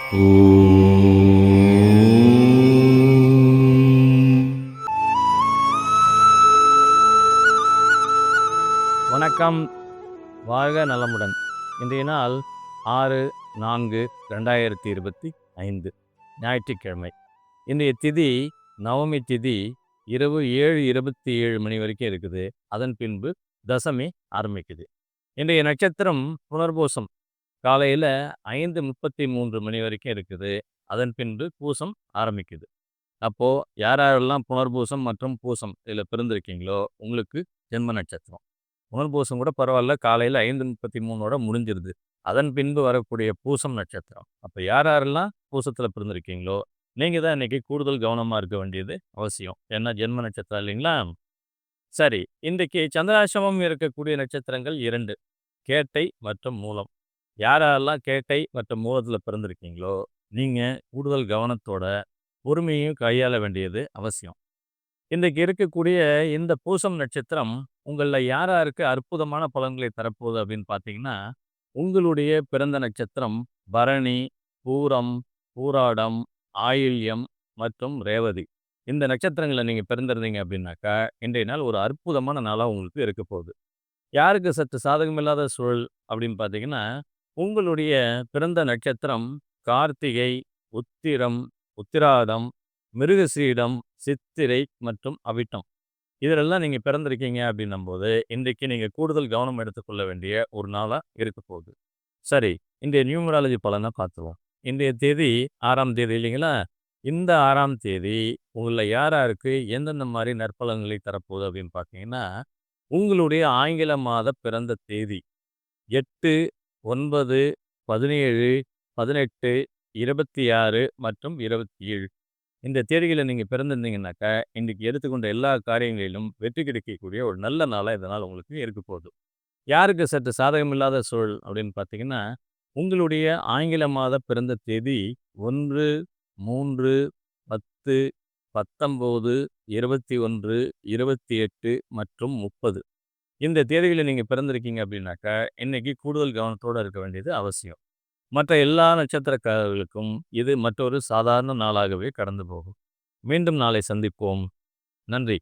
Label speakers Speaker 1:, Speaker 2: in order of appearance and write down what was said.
Speaker 1: வணக்கம். வாழ்க நலமுடன். இன்றைய நாள் 6/4/2025 ஞாயிற்றுக்கிழமை. இன்றைய திதி நவமி திதி இரவு 7:27 மணி வரைக்கும் இருக்குது. அதன் பின்பு தசமி ஆரம்பிக்குது. இன்றைய நட்சத்திரம் புனர்பூசம். காலையில் 5:33 மணி வரைக்கும் இருக்குது. அதன் பின்பு பூசம் ஆரம்பிக்குது. அப்போது யாரெல்லாம் புனர்பூசம் மற்றும் பூசம் இதில் பிறந்திருக்கீங்களோ உங்களுக்கு ஜென்ம நட்சத்திரம். புனர்பூசம் கூட பரவாயில்ல, காலையில் 5:33 முடிஞ்சிருது. அதன் பின்பு வரக்கூடிய பூசம் நட்சத்திரம். அப்போ யாரெல்லாம் பூசத்தில் பிறந்திருக்கீங்களோ நீங்கள் தான் இன்றைக்கி கூடுதல் கவனமாக இருக்க வேண்டியது அவசியம். ஏன்னா ஜென்ம நட்சத்திரம் இல்லைங்களா? சரி, இன்றைக்கு சந்திராசிரமம் இருக்கக்கூடிய நட்சத்திரங்கள் 2, கேட்டை மற்றும் மூலம். யாரெல்லாம் கேட்டை மற்றும் மூலத்தில் பிறந்திருக்கீங்களோ நீங்கள் கூடுதல் கவனத்தோட பொறுமையும் கையாள வேண்டியது அவசியம். இன்றைக்கு இருக்கக்கூடிய இந்த பூசம் நட்சத்திரம் உங்களில் யாருக்கு அற்புதமான பலன்களை தரப்போகுது அப்படின்னு பார்த்தீங்கன்னா, உங்களுடைய பிறந்த நட்சத்திரம் பரணி, பூரம், பூராடம், ஆயில்யம் மற்றும் ரேவதி. இந்த நட்சத்திரங்களை நீங்கள் பிறந்திருந்தீங்க அப்படின்னாக்கா இன்றைய நாள் ஒரு அற்புதமான நாளாக உங்களுக்கு இருக்க போகுது. யாருக்கு சற்று சாதகமில்லாத சூழல் அப்படின்னு பார்த்தீங்கன்னா, உங்களுடைய பிறந்த நட்சத்திரம் கார்த்திகை, உத்திரம், உத்திராடம், மிருகசீடம், சித்திரை மற்றும் அவிட்டம். இதிலெல்லாம் நீங்கள் பிறந்திருக்கீங்க அப்படின்னும்போது இன்றைக்கு நீங்கள் கூடுதல் கவனம் எடுத்துக்கொள்ள வேண்டிய ஒரு நாளாக இருக்க போகுது. சரி, இன்றைய நியூமராலஜி பலனை பார்த்துருவோம். இன்றைய தேதி 6ஆம் தேதி இல்லைங்களா? இந்த 6ஆம் தேதி உங்களில் யாருக்கு எந்தெந்த மாதிரி நற்பலன்களை தரப்போகுது அப்படின்னு பார்த்தீங்கன்னா, உங்களுடைய ஆங்கில மாத பிறந்த தேதி 8, 9, 17, 18, 26 மற்றும் 27. இந்த தேதிகளில் நீங்கள் பிறந்திருந்தீங்கன்னாக்கா இன்றைக்கி எடுத்துக்கொண்ட எல்லா காரியங்களிலும் வெற்றி கிடைக்கக்கூடிய ஒரு நல்ல நாளாக இதனால் உங்களுக்கு இருக்க போகுது. யாருக்கு சற்று சாதகமில்லாத சூழல் அப்படின்னு பார்த்தீங்கன்னா, உங்களுடைய ஆங்கில மாத பிறந்த தேதி 1, 3, 10, 19, 21, 28 மற்றும் 30. இந்த தேதிகளில் நீங்கள் பிறந்திருக்கீங்க அப்படின்னாக்கா இன்றைக்கி கூடுதல் கவனத்தோடு இருக்க வேண்டியது அவசியம். மற்ற எல்லா நட்சத்திரக்காரர்களுக்கும் இது மற்றொரு சாதாரண நாளாகவே கடந்து போகும். மீண்டும் நாளை சந்திப்போம். நன்றி.